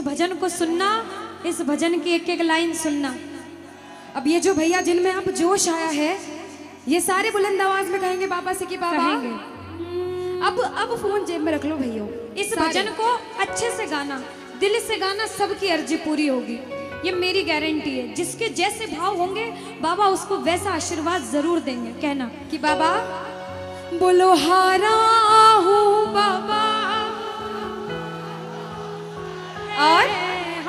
भजन को सुनना, इस भजन की एक एक लाइन सुनना। अब ये जो भैया जिनमें अब जोश आया है, ये सारे बुलंद आवाज में कहेंगे बाबा से कि बाबा कहेंगे। अब फोन जेब में रख लो भैया। इस भजन को अच्छे से गाना, दिल से गाना, सबकी अर्जी पूरी होगी, ये मेरी गारंटी है। जिसके जैसे भाव होंगे बाबा उसको वैसा आशीर्वाद जरूर देंगे। कहना कि बाबा बोलो हारा हूँ बाबा और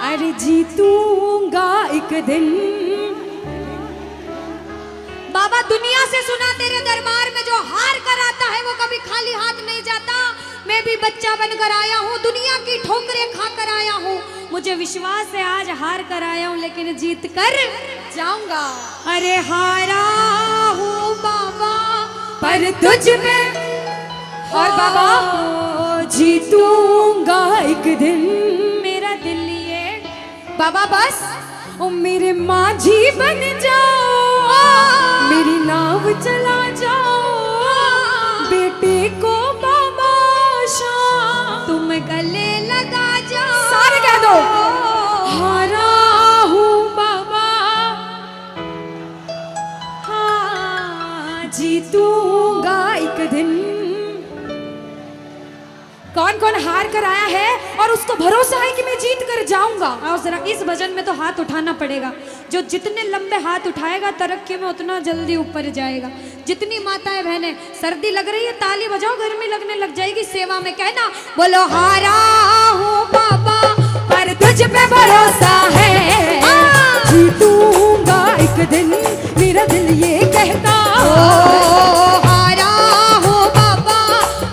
अरे जीतूंगा एक दिन। बाबा दुनिया से सुना तेरे दरबार में जो हार कर आता है वो कभी खाली हाथ नहीं जाता। मैं भी बच्चा बनकर आया हूँ, दुनिया की ठोकरें खाकर आया हूँ। मुझे विश्वास है आज हार कर आया हूँ लेकिन जीत कर जाऊंगा। अरे हारा हूँ बाबा पर तुझ में और बाबा जीतूंगा एक दिन। मेरा दिल ये बाबा बस ओ मेरे माझी बन जाओ, मेरी नाव चला जाओ, बेटे को बाबा शाम तुम गले लगा जाओ। सारे कह दो हारा हूँ बाबा, हाँ जीतूंगा एक दिन। कौन कौन हार कर आया है और उसको भरोसा है कि मैं जीत कर जाऊंगा? और जरा इस भजन में तो हाथ उठाना पड़ेगा। जो जितने लंबे हाथ उठाएगा तरक्की में उतना जल्दी ऊपर जाएगा। जितनी माताएं बहनें सर्दी लग रही है ताली बजाओ, गर्मी लगने लग जाएगी सेवा में। कहना बोलो हारा हूँ बाबा पर तुझ पे भरोसा है, जीतूंगा एक दिन। मेरा दिल ये कहता हारा हूँ बाबा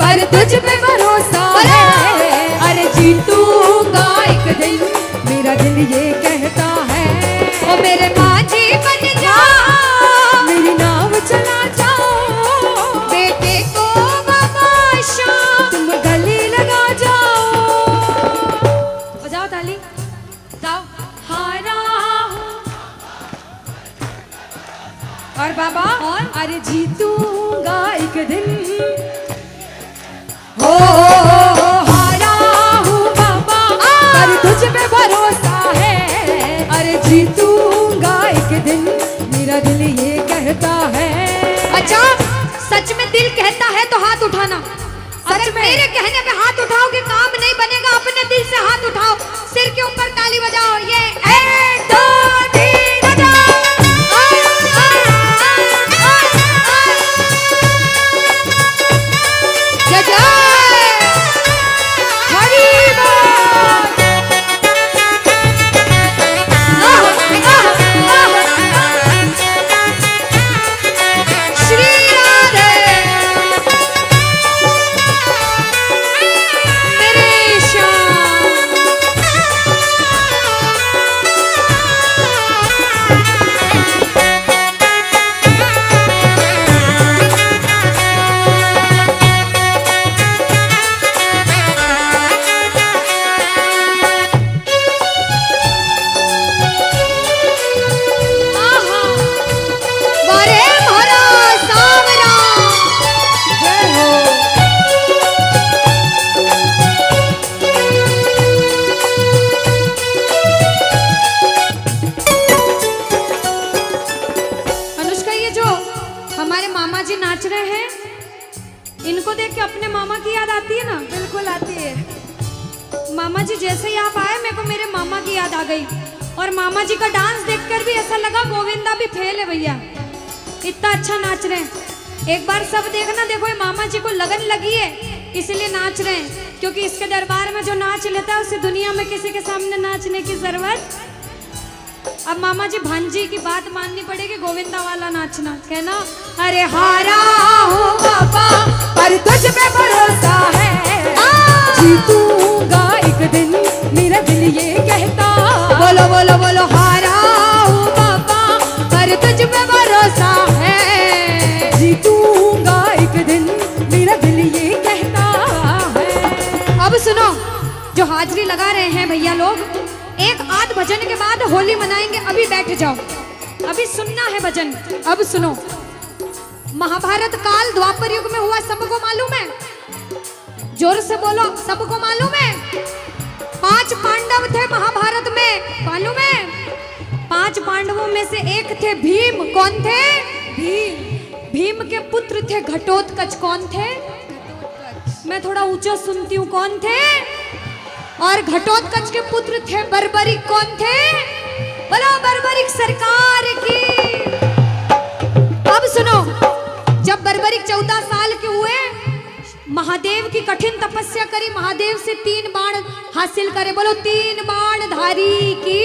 पर तुझ पे भरोसा है, अरे जीतूंगा एक दिन। मेरा दिल ये कहता है ओ मेरे माझी बन जाओ, मेरी नाव चला जाओ, बेटे को बाबा शाम तुम गले लगा जाओ। बजाओ ताली, जाओ हारा और बाबा और अरे जीतूंगा एक दिन। हो हारा हूँ बाबा पर तुझ पे भरोसा है, अरे जीतूंगा एक दिन। मेरा दिल ये कहता है। अच्छा सच में दिल कहता है तो हाथ उठाना। अगर मेरे कहने पे हाथ उठाओगे काम नहीं बनेगा। अपने दिल से हाथ उठाओ, सिर के ऊपर ताली बजाओ। ये 1 2 3 बजाओ। जय जय इनको देख के अपने मामा की याद आती है ना? बिल्कुल आती है। मामा जी जैसे ही आप आए मेरे को मेरे मामा की याद आ गई। और मामा जी का डांस देखकर भी ऐसा लगा गोविंदा भी फेल है भैया, इतना अच्छा नाच रहे हैं। एक बार सब देखना, देखो ये मामा जी को लगन लगी है इसलिए नाच रहे हैं। क्योंकि इसके दरबार में जो नाच लेता है उसे दुनिया में किसी के सामने नाचने की जरूरत। अब मामा जी भांजी की बात माननी पड़ेगी, गोविंदा वाला नाचना। कहना अरे हारा हूँ बाबा पर तुझ पे भरोसा है, जीतूंगा एक दिन। मेरा दिल ये कहता बोलो बोलो बोलो हारा हूँ बाबा पर तुझ पे भरोसा है, जीतूंगा एक दिन। मेरा दिल ये कहता है। अब सुनो, जो हाजिरी लगा रहे हैं भैया लोग, एक आध भजन के बाद होली मनाएंगे। अभी बैठ जाओ, अभी सुनना है भजन। अब सुनो, महाभारत काल द्वापर युग में हुआ, सबको मालूम है? जोर से बोलो, सबको मालूम है? 5 पांडव थे में से एक थे भीम। कौन थे? भीम। भीम के पुत्र थे घटोत्कच। कौन थे? मैं थोड़ा ऊंचा सुनती हूँ। कौन थे? और घटोत्कच के पुत्र थे बर्बरिक। कौन थे? बोलो बर्बरिक सरकार की। अब सुनो, जब बर्बरिक 14 साल के हुए, महादेव की कठिन तपस्या करी, महादेव से 3 बाण हासिल करे। बोलो 3 बाण धारी की।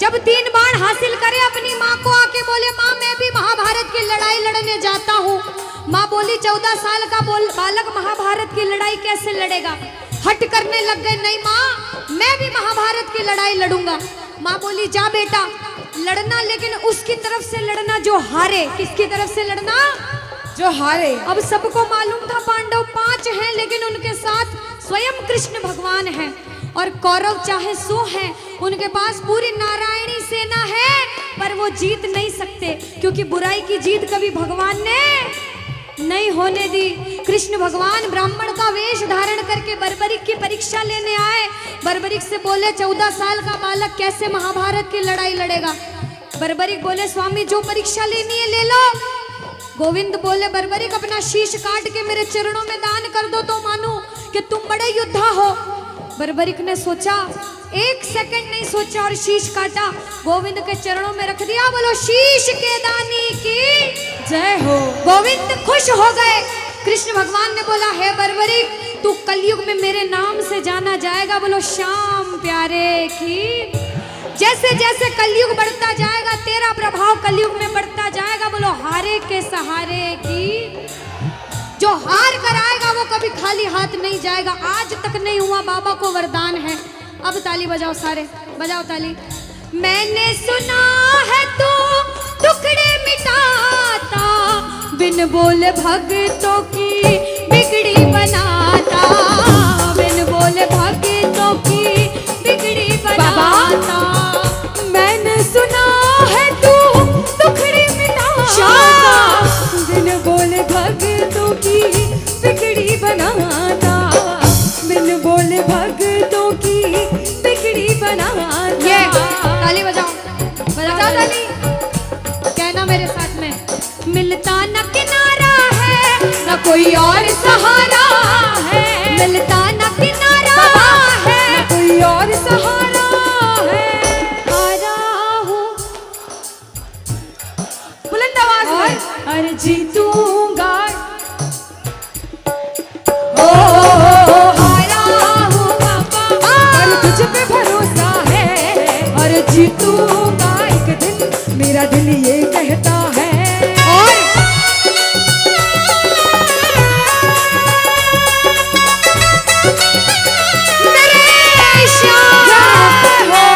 जब 3 बाण हासिल करे, अपनी माँ को आके बोले, माँ मैं भी महाभारत की लड़ाई लड़ने जाता हूँ। माँ बोली 14 साल का बालक महाभारत की लड़ाई कैसे लड़ेगा? हट करने लग गए, नहीं माँ मैं भी महाभारत की लड़ाई लड़ूंगा। माँ बोली जा बेटा लड़ना, लेकिन उसकी तरफ से लड़ना जो हारे। किसकी तरफ से लड़ना? जो हारे। अब सबको मालूम था पांडव 5 हैं, लेकिन उनके साथ स्वयं कृष्ण भगवान हैं। और कौरव चाहे 100 हैं, उनके पास पूरी नारायणी सेना है, पर वो जीत नहीं सकते, क्योंकि बुराई की जीत कभी भगवान ने नहीं होने दी। कृष्ण भगवान ब्राह्मण का वेश धारण करके बर्बरिक की परीक्षा लेने आए। बर्बरिक से बोले 14 साल का बालक कैसे महाभारत की लड़ाई लड़ेगा? बर्बरिक बोले स्वामी जो परीक्षा लेनी है ले लो। गोविंद बोले बर्बरिक अपना शीश काट के मेरे चरणों में दान कर दो तो मानूं कि तुम बड़े योद्धा हो। बर्बरिक ने सोचा, 1 सेकंड नहीं सोचा और शीश काटा, गोविंद के चरणों में रख दिया। बोलो शीश के दानी की जय हो। गोविंद खुश हो गए। कृष्ण भगवान ने बोला हे बर्बरिक तू कलयुग में मेरे नाम से जाना जाएगा। बोलो श्याम प्यारे की। जैसे जैसे कलयुग बढ़ता जाएगा तेरा प्रभाव कलयुग में बढ़ता जाएगा। बोलो हारे के सहारे की। जो हार कर आएगा वो कभी खाली हाथ नहीं जाएगा। आज तक नहीं हुआ, बाबा को वरदान है। अब ताली बजाओ, सारे बजाओ ताली। मैंने सुना है तू टुकड़े मिटाता, बिन बोले भक्तों की बिगड़ी बनाता, बिन बोले भक्तों की बिगड़ी बनाता। मैंने सुना है तू टुकड़े मिटाता, बिन बोले भक्तों की बिगड़ी बनाता, बिन बोले भक्तों की बिगड़ी बनाता। ये ताली बजाओ, बजाओ ताली। कहना मेरे साथ में, मिलता न किनारा है न कोई और सहारा है, मिलता न किनारा है न कोई और सहारा है। हारा हूँ बुलंद आवाज में, अरे जीतूंगा। ओ हारा हूँ बाबा, अरे तुझ पे भरोसा है, अरे जीतूंगा एक दिन, मेरा दिल ये कहता है। और मेरे श्याम हो।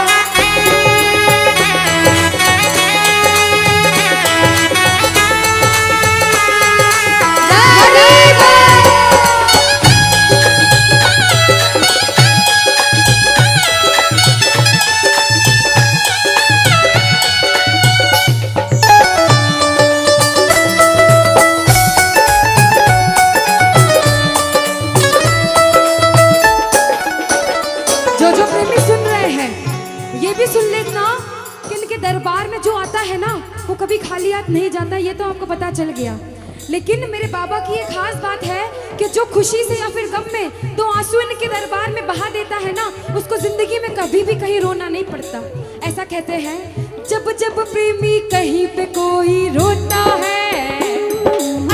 जो प्रेमी सुन रहे हैं ये भी सुन लेना कि इनके दरबार में जो आता है ना वो कभी खाली हाथ नहीं जाता, ये तो आपको पता चल गया। लेकिन मेरे बाबा की एक खास बात है कि जो खुशी से या फिर गम में 2 आंसू इनके दरबार में बहा देता है ना, उसको जिंदगी में कभी भी कहीं रोना नहीं पड़ता। ऐसा कहते हैं, जब जब प्रेमी कहीं पे कोई रोता है,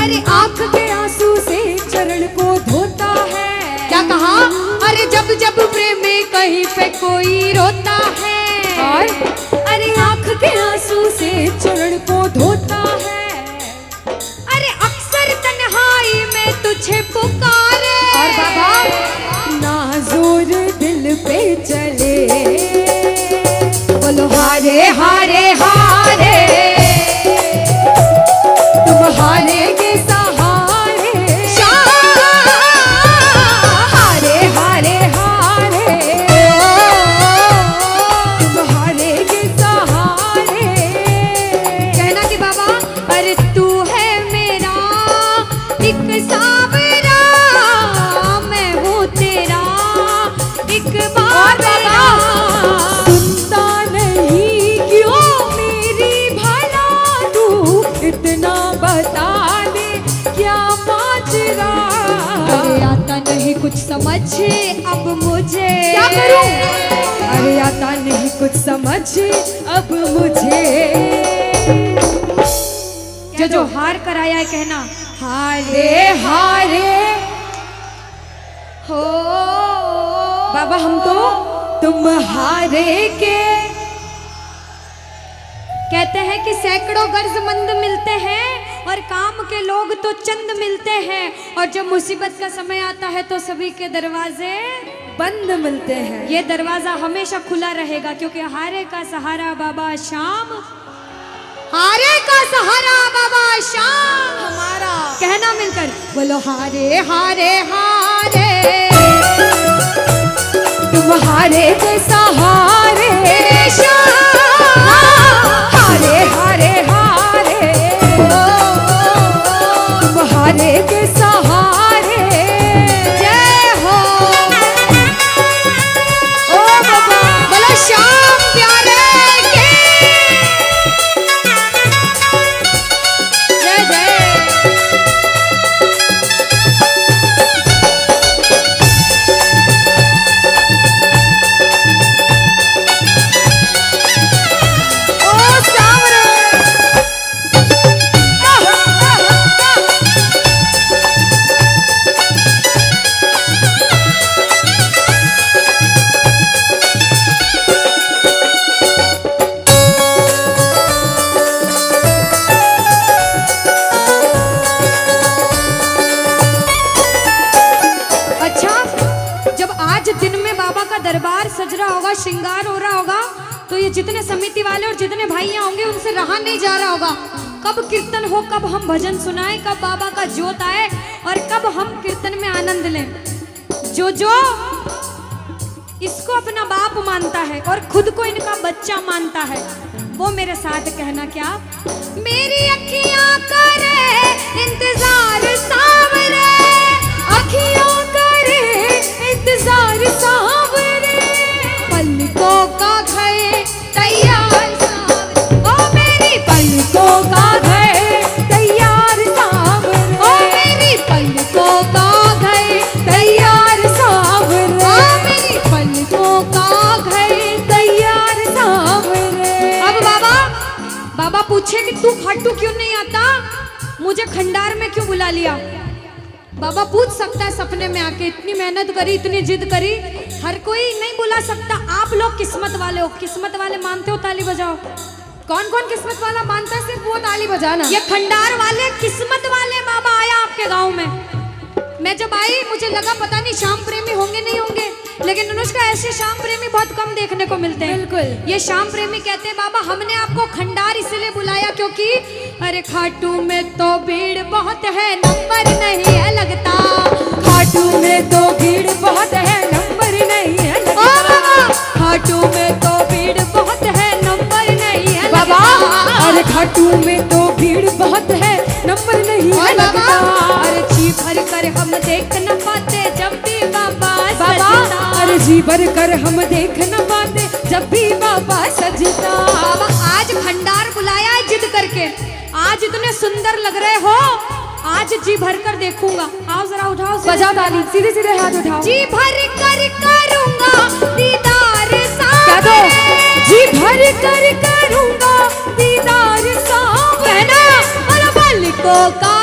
अरे आंख के आंसू से चरण को धोता है। क्या कहा? अरे जब जब प्रेमी कहीं पे कोई रोता है, और अरे आंख के आंसू से चरण को धोता है। अरे अक्सर तन्हाई में तुझे पुकारे, और बाबा ना जोर दिल पे चले, बोलो हारे हारे हारे, तुम हारे के सहारे, हारे हारे हारे, तुम हारे के सहारे। कहना कि बाबा अरे तू है मेरा एक सावरा, मैं हूँ तेरा एक बार। करूं? अरे आता नहीं कुछ समझ अब मुझे। जो हार कर आया है कहना हारे हारे हो बाबा, हम तो तुम हारे के। कहते हैं कि सैकड़ों गर्जमंद मिलते हैं और काम के लोग तो चंद मिलते हैं, और जब मुसीबत का समय आता है तो सभी के दरवाजे बंद मिलते हैं। ये दरवाजा हमेशा खुला रहेगा, क्योंकि हारे का सहारा बाबा शाम, हारे का सहारा बाबा शाम हमारा। कहना मिलकर बोलो हारे हारे हारे, तुम हारे के सहारे शाम, हारे हारे हारे, तुम हारे के सहारे। जय हो ओ बाबा, बोलो शाम प्यारे के जय जय। दरबार सज रहा होगा, श्रृंगार हो रहा होगा, तो ये जितने समिति वाले और जितने भाइयां होंगे उनसे रहा नहीं जा रहा होगा। कब कीर्तन हो, कब हम भजन सुनाएं, कब बाबा का जोत आए और कब हम कीर्तन में आनंद लें। जो जो इसको अपना बाप मानता है और खुद को इनका बच्चा मानता है, वो मेरे साथ कहना क्या, मेरी अखियां करे इंतजार सावरे, अखियों करे इंतजार सावरे, पलकों का घर तैयार सावरे, ओ मेरी पलकों का घर तैयार सावरे, ओ मेरी पलकों का घर तैयार सावरे, ओ मेरी पलकों का घर तैयार सावरे। अब बाबा पूछे कि तू खाटू क्यों नहीं आता, मुझे खंडार में क्यों बुला लिया। बाबा पूछ सकता है सपने में आके, इतनी मेहनत करी, इतनी जिद करी, हर कोई नहीं बुला सकता। आप लोग किस्मत वाले हो, किस्मत वाले मानते हो, ताली बजाओ। कौन कौन किस्मत वाला मानता है, सिर्फ वो ताली बजाना। ये खंडार वाले किस्मत वाले बाबा आया आपके गांव में। मैं जब आई मुझे लगा पता नहीं श्याम प्रेमी होंगे नहीं होंगे, लेकिन अनुष्का ऐसे श्याम प्रेमी बहुत कम देखने को मिलते हैं। बिल्कुल, ये श्याम प्रेमी कहते हैं बाबा हमने आपको खंडार इसलिए बुलाया क्योंकि अरे खाटू में तो भीड़ बहुत है, नंबर नहीं है लगता, खाटू में तो भीड़ बहुत है, नंबर नहीं है लगता, खाटू में तो भीड़ बहुत है, नंबर नहीं है बाबा, अरे खाटू में तो भीड़ बहुत है, नंबर नहीं है लगता, अरे जी भर कर हम देख न पाते जब भी बाबा सजता, अरे जी भर कर हम देख न पाते जब भी बाबा सजता। आज खंडार बुलाया है जिद करके, आज इतने सुंदर लग रहे हो, आज जी भर कर देखूंगा। आओ जरा उठाओ, बजाओ ताली, सीधे सीधे हाथ उठाओ। जी भर कर करूंगा दीदार सावरे, जी भर कर करूंगा दीदार सावरे, पलकों का